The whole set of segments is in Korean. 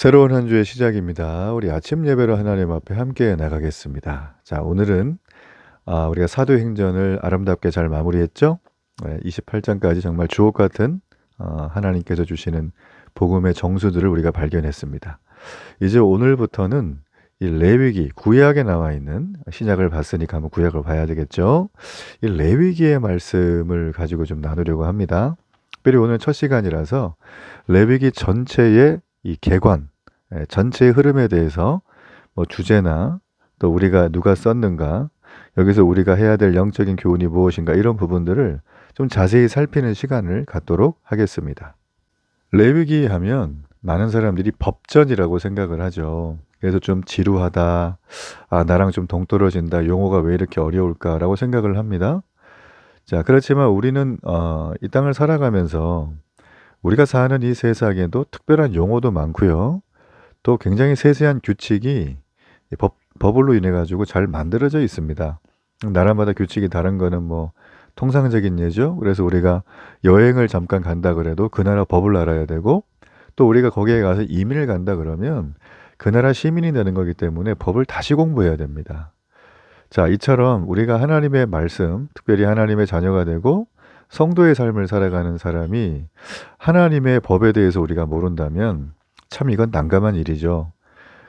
새로운 한 주의 시작입니다. 우리 아침 예배로 하나님 앞에 함께 나가겠습니다. 자, 오늘은 우리가 사도행전을 아름답게 잘 마무리했죠? 28장까지 정말 주옥 같은 하나님께서 주시는 복음의 정수들을 우리가 발견했습니다. 이제 오늘부터는 이 레위기, 구약에 나와 있는 신약을 봤으니까 한번 구약을 봐야 되겠죠? 이 레위기의 말씀을 가지고 좀 나누려고 합니다. 특별히 오늘 첫 시간이라서 레위기 전체의 이 개관, 전체의 흐름에 대해서 뭐 주제나 또 우리가 누가 썼는가, 여기서 우리가 해야 될 영적인 교훈이 무엇인가, 이런 부분들을 좀 자세히 살피는 시간을 갖도록 하겠습니다. 레위기 하면 많은 사람들이 법전이라고 생각을 하죠. 그래서 좀 지루하다, 나랑 좀 동떨어진다, 용어가 왜 이렇게 어려울까라고 생각을 합니다. 자, 그렇지만 우리는 이 땅을 살아가면서 우리가 사는 이 세상에도 특별한 용어도 많고요. 또 굉장히 세세한 규칙이 법으로 인해 가지고 잘 만들어져 있습니다. 나라마다 규칙이 다른 거는 뭐 통상적인 예죠. 그래서 우리가 여행을 잠깐 간다 그래도 그 나라 법을 알아야 되고, 또 우리가 거기에 가서 이민을 간다 그러면 그 나라 시민이 되는 거기 때문에 법을 다시 공부해야 됩니다. 자, 이처럼 우리가 하나님의 말씀, 특별히 하나님의 자녀가 되고 성도의 삶을 살아가는 사람이 하나님의 법에 대해서 우리가 모른다면 참 이건 난감한 일이죠.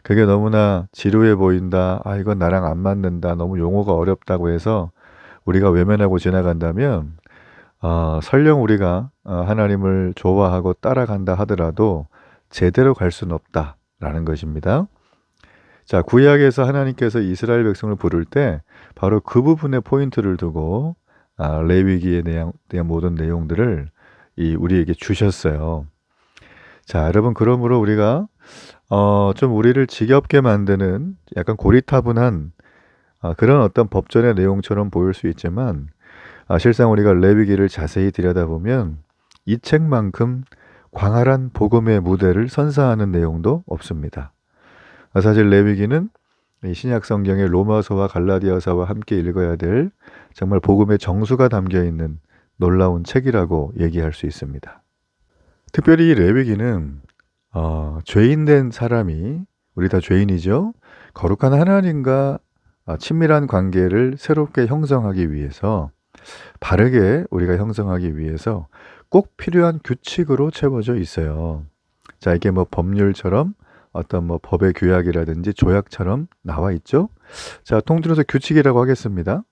그게 너무나 지루해 보인다, 이건 나랑 안 맞는다, 너무 용어가 어렵다고 해서 우리가 외면하고 지나간다면 설령 우리가 하나님을 좋아하고 따라간다 하더라도 제대로 갈 수는 없다라는 것입니다. 자, 구약에서 하나님께서 이스라엘 백성을 부를 때 바로 그 부분에 포인트를 두고 레위기에 대한 모든 내용들을 우리에게 주셨어요. 자, 여러분, 그러므로 우리가 좀 우리를 지겹게 만드는 약간 고리타분한 그런 어떤 법전의 내용처럼 보일 수 있지만, 실상 우리가 레위기를 자세히 들여다보면 이 책만큼 광활한 복음의 무대를 선사하는 내용도 없습니다. 사실 레위기는 이 신약 성경의 로마서와 갈라디아서와 함께 읽어야 될 정말 복음의 정수가 담겨 있는 놀라운 책이라고 얘기할 수 있습니다. 특별히 이 레위기는 죄인된 사람이, 우리 다 죄인이죠, 거룩한 하나님과 친밀한 관계를 새롭게 형성하기 위해서, 바르게 우리가 형성하기 위해서 꼭 필요한 규칙으로 채워져 있어요. 자, 이게 뭐 법률처럼 어떤 뭐 법의 규약이라든지 조약처럼 나와 있죠. 자, 통틀어서 규칙이라고 하겠습니다.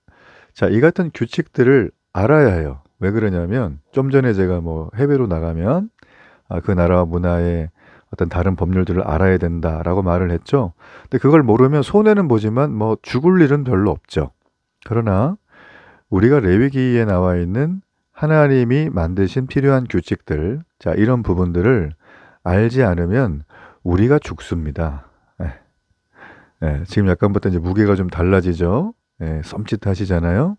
자, 이 같은 규칙들을 알아야 해요. 왜 그러냐면 좀 전에 제가 뭐 해외로 나가면 그 나라 문화의 어떤 다른 법률들을 알아야 된다라고 말을 했죠. 근데 그걸 모르면 손해는 보지만 뭐 죽을 일은 별로 없죠. 그러나 우리가 레위기에 나와 있는 하나님이 만드신 필요한 규칙들, 자, 이런 부분들을 알지 않으면 우리가 죽습니다. 지금 약간부터 이제 무게가 좀 달라지죠. 썸짓하시잖아요.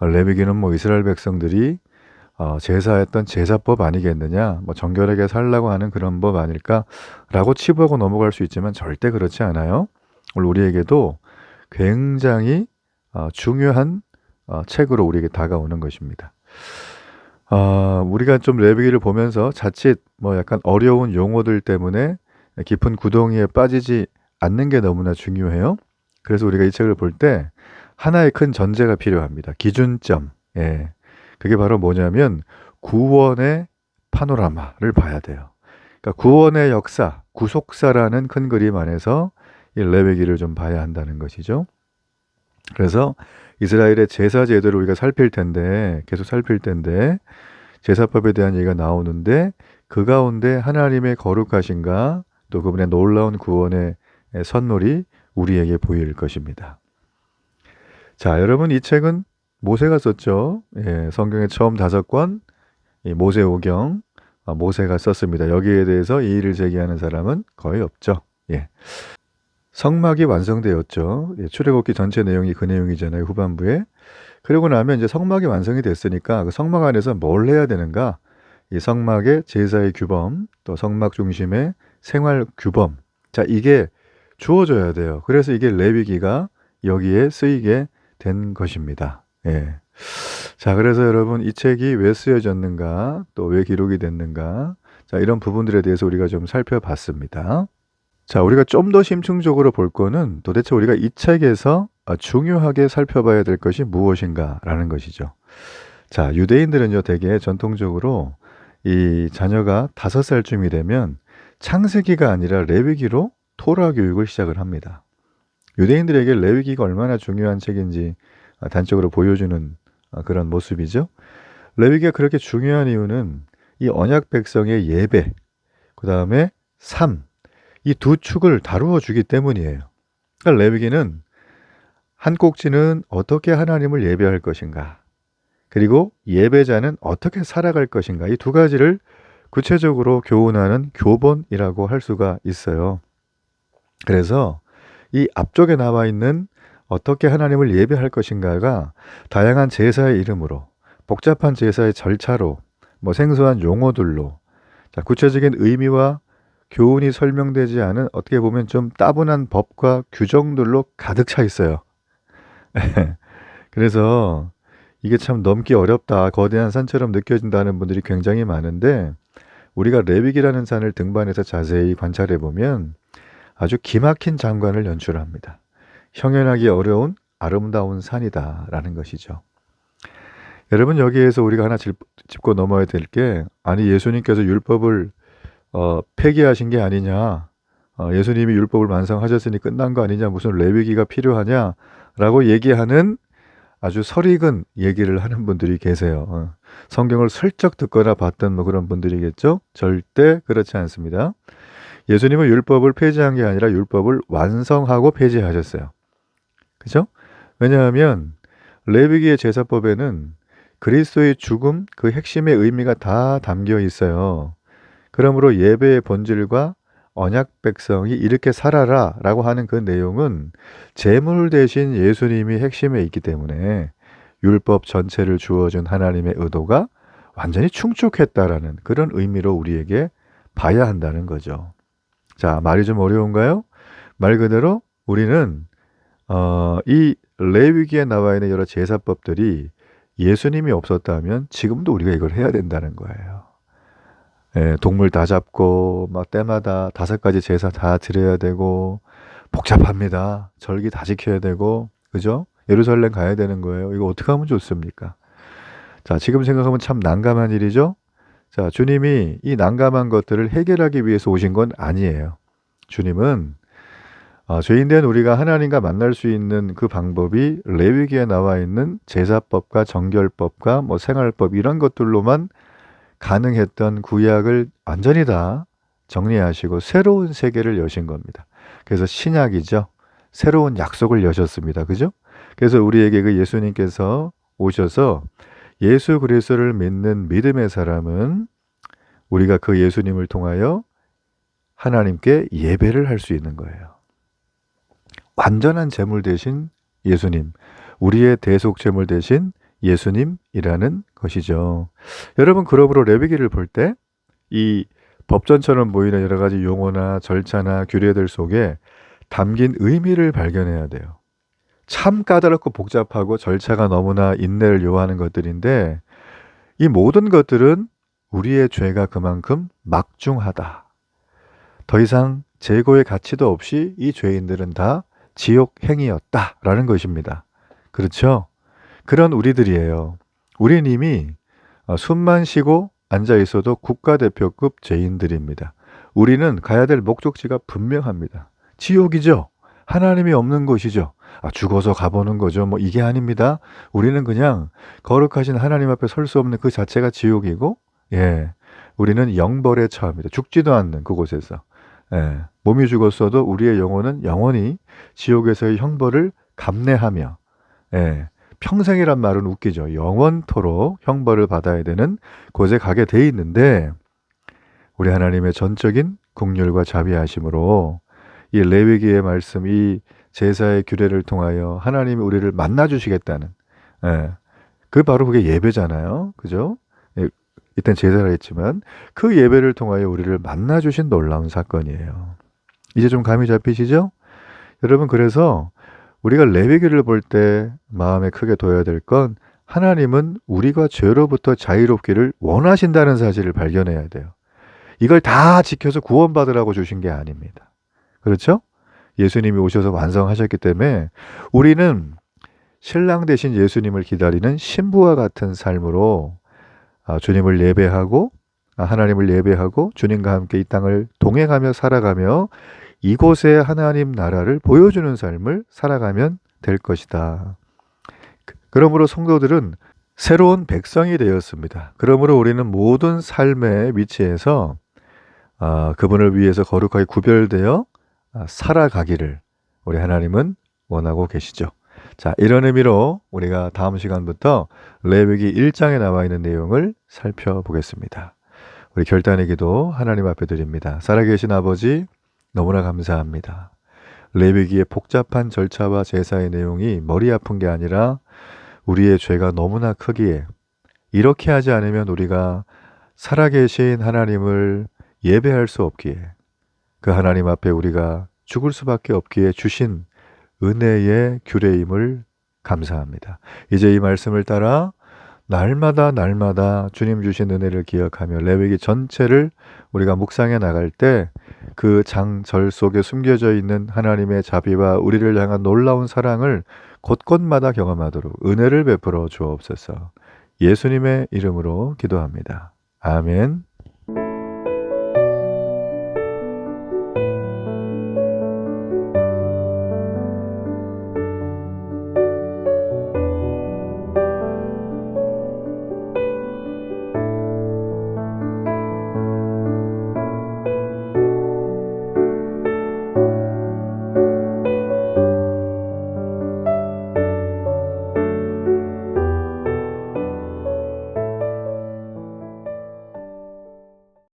레위기는 뭐 이스라엘 백성들이 제사했던 제사법 아니겠느냐, 뭐 정결하게 살라고 하는 그런 법 아닐까라고 치부하고 넘어갈 수 있지만 절대 그렇지 않아요. 오늘 우리에게도 굉장히 중요한 책으로 우리에게 다가오는 것입니다. 우리가 좀 레위기를 보면서 자칫 뭐 약간 어려운 용어들 때문에 깊은 구덩이에 빠지지 않는 게 너무나 중요해요. 그래서 우리가 이 책을 볼 때 하나의 큰 전제가 필요합니다. 기준점. 그게 바로 뭐냐면 구원의 파노라마를 봐야 돼요. 그러니까 구원의 역사, 구속사라는 큰 그림 안에서 이 레위기를 좀 봐야 한다는 것이죠. 그래서 이스라엘의 제사 제도를 우리가 계속 살필 텐데 제사법에 대한 얘기가 나오는데, 그 가운데 하나님의 거룩하신가, 또 그분의 놀라운 구원의 선물이 우리에게 보일 것입니다. 자, 여러분, 이 책은 모세가 썼죠. 성경의 처음 5권, 모세오경, 모세가 썼습니다. 여기에 대해서 이의를 제기하는 사람은 거의 없죠. 성막이 완성되었죠. 출애굽기 전체 내용이 그 내용이잖아요, 후반부에. 그러고 나면 이제 성막이 완성이 됐으니까 그 성막 안에서 뭘 해야 되는가? 이 성막의 제사의 규범, 또 성막 중심의 생활 규범. 자, 이게 주어져야 돼요. 그래서 이게 레위기가 여기에 쓰이게 된 것입니다. 자, 그래서 여러분, 이 책이 왜 쓰여졌는가, 또 왜 기록이 됐는가, 자, 이런 부분들에 대해서 우리가 좀 살펴봤습니다. 자, 우리가 좀 더 심층적으로 볼 거는 도대체 우리가 이 책에서 중요하게 살펴봐야 될 것이 무엇인가라는 것이죠. 자, 유대인들은요, 대개 전통적으로 이 자녀가 5살쯤이 되면 창세기가 아니라 레위기로 토라 교육을 시작을 합니다. 유대인들에게 레위기가 얼마나 중요한 책인지 단적으로 보여주는 그런 모습이죠. 레위기가 그렇게 중요한 이유는 이 언약 백성의 예배, 그 다음에 삶, 이 두 축을 다루어 주기 때문이에요. 그러니까 레위기는 한 꼭지는 어떻게 하나님을 예배할 것인가, 그리고 예배자는 어떻게 살아갈 것인가, 이 두 가지를 구체적으로 교훈하는 교본이라고 할 수가 있어요. 그래서 이 앞쪽에 나와 있는 어떻게 하나님을 예배할 것인가가 다양한 제사의 이름으로, 복잡한 제사의 절차로, 생소한 용어들로, 구체적인 의미와 교훈이 설명되지 않은 어떻게 보면 좀 따분한 법과 규정들로 가득 차 있어요. 그래서 이게 참 넘기 어렵다, 거대한 산처럼 느껴진다는 분들이 굉장히 많은데, 우리가 레위기라는 산을 등반해서 자세히 관찰해 보면 아주 기막힌 장관을 연출합니다. 형연하기 어려운 아름다운 산이다라는 것이죠. 여러분, 여기에서 우리가 하나 짚고 넘어야 될 게, 아니 예수님께서 율법을 폐기하신 게 아니냐, 예수님이 율법을 완성하셨으니 끝난 거 아니냐, 무슨 레위기가 필요하냐라고 얘기하는 아주 설익은 얘기를 하는 분들이 계세요. 성경을 슬쩍 듣거나 봤던 그런 분들이겠죠? 절대 그렇지 않습니다. 예수님은 율법을 폐지한 게 아니라 율법을 완성하고 폐지하셨어요. 그죠? 왜냐하면 레위기의 제사법에는 그리스도의 죽음, 그 핵심의 의미가 다 담겨 있어요. 그러므로 예배의 본질과 언약 백성이 이렇게 살아라 라고 하는 그 내용은 제물 대신 예수님이 핵심에 있기 때문에 율법 전체를 주어준 하나님의 의도가 완전히 충족했다라는 그런 의미로 우리에게 봐야 한다는 거죠. 자, 말이 좀 어려운가요? 말 그대로 우리는 이 레위기에 나와 있는 여러 제사법들이 예수님이 없었다면 지금도 우리가 이걸 해야 된다는 거예요. 예, 동물 다 잡고 때마다 5가지 제사 다 드려야 되고 복잡합니다. 절기 다 지켜야 되고, 그죠? 예루살렘 가야 되는 거예요. 이거 어떻게 하면 좋습니까? 자, 지금 생각하면 참 난감한 일이죠? 자, 주님이 이 난감한 것들을 해결하기 위해서 오신 건 아니에요. 주님은 죄인된 우리가 하나님과 만날 수 있는 그 방법이 레위기에 나와 있는 제사법과 정결법과 생활법 이런 것들로만 가능했던 구약을 완전히 다 정리하시고 새로운 세계를 여신 겁니다. 그래서 신약이죠. 새로운 약속을 여셨습니다. 그죠? 그래서 우리에게 그 예수님께서 오셔서 예수 그리스도를 믿는 믿음의 사람은 우리가 그 예수님을 통하여 하나님께 예배를 할 수 있는 거예요. 완전한 제물 대신 예수님, 우리의 대속 제물 대신 예수님이라는 것이죠. 여러분, 그러므로 레위기를 볼 때 이 법전처럼 보이는 여러 가지 용어나 절차나 규례들 속에 담긴 의미를 발견해야 돼요. 참 까다롭고 복잡하고 절차가 너무나 인내를 요하는 것들인데, 이 모든 것들은 우리의 죄가 그만큼 막중하다. 더 이상 재고의 가치도 없이 이 죄인들은 다 지옥 행위였다라는 것입니다. 그렇죠? 그런 우리들이에요. 우린 이미 숨만 쉬고 앉아 있어도 국가대표급 죄인들입니다. 우리는 가야 될 목적지가 분명합니다. 지옥이죠. 하나님이 없는 곳이죠. 죽어서 가보는 거죠. 이게 아닙니다. 우리는 그냥 거룩하신 하나님 앞에 설 수 없는 그 자체가 지옥이고, 우리는 영벌에 처합니다. 죽지도 않는 그곳에서. 몸이 죽었어도 우리의 영혼은 영원히 지옥에서의 형벌을 감내하며, 평생이란 말은 웃기죠. 영원토록 형벌을 받아야 되는 곳에 가게 돼 있는데, 우리 하나님의 전적인 긍휼과 자비하심으로 이 레위기의 말씀, 이 제사의 규례를 통하여 하나님이 우리를 만나 주시겠다는, 바로 그게 예배잖아요. 그죠? 이땐 제사라 했지만 그 예배를 통하여 우리를 만나 주신 놀라운 사건이에요. 이제 좀 감이 잡히시죠? 여러분, 그래서 우리가 레위기를 볼 때 마음에 크게 둬야 될 건, 하나님은 우리가 죄로부터 자유롭기를 원하신다는 사실을 발견해야 돼요. 이걸 다 지켜서 구원받으라고 주신 게 아닙니다. 그렇죠? 예수님이 오셔서 완성하셨기 때문에 우리는 신랑 대신 예수님을 기다리는 신부와 같은 삶으로 주님을 예배하고 하나님을 예배하고 주님과 함께 이 땅을 동행하며 살아가며 이곳에 하나님 나라를 보여주는 삶을 살아가면 될 것이다. 그러므로 성도들은 새로운 백성이 되었습니다. 그러므로 우리는 모든 삶의 위치에서 그분을 위해서 거룩하게 구별되어 살아가기를 우리 하나님은 원하고 계시죠. 자, 이런 의미로 우리가 다음 시간부터 레위기 1장에 나와 있는 내용을 살펴보겠습니다. 우리 결단의 기도 하나님 앞에 드립니다. 살아계신 아버지, 너무나 감사합니다. 레위기의 복잡한 절차와 제사의 내용이 머리 아픈 게 아니라 우리의 죄가 너무나 크기에 이렇게 하지 않으면 우리가 살아계신 하나님을 예배할 수 없기에 그 하나님 앞에 우리가 죽을 수밖에 없기에 주신 은혜의 규례임을 감사합니다. 이제 이 말씀을 따라 날마다 주님 주신 은혜를 기억하며 레위기 전체를 우리가 묵상해 나갈 때 그 장절 속에 숨겨져 있는 하나님의 자비와 우리를 향한 놀라운 사랑을 곳곳마다 경험하도록 은혜를 베풀어 주옵소서. 예수님의 이름으로 기도합니다. 아멘.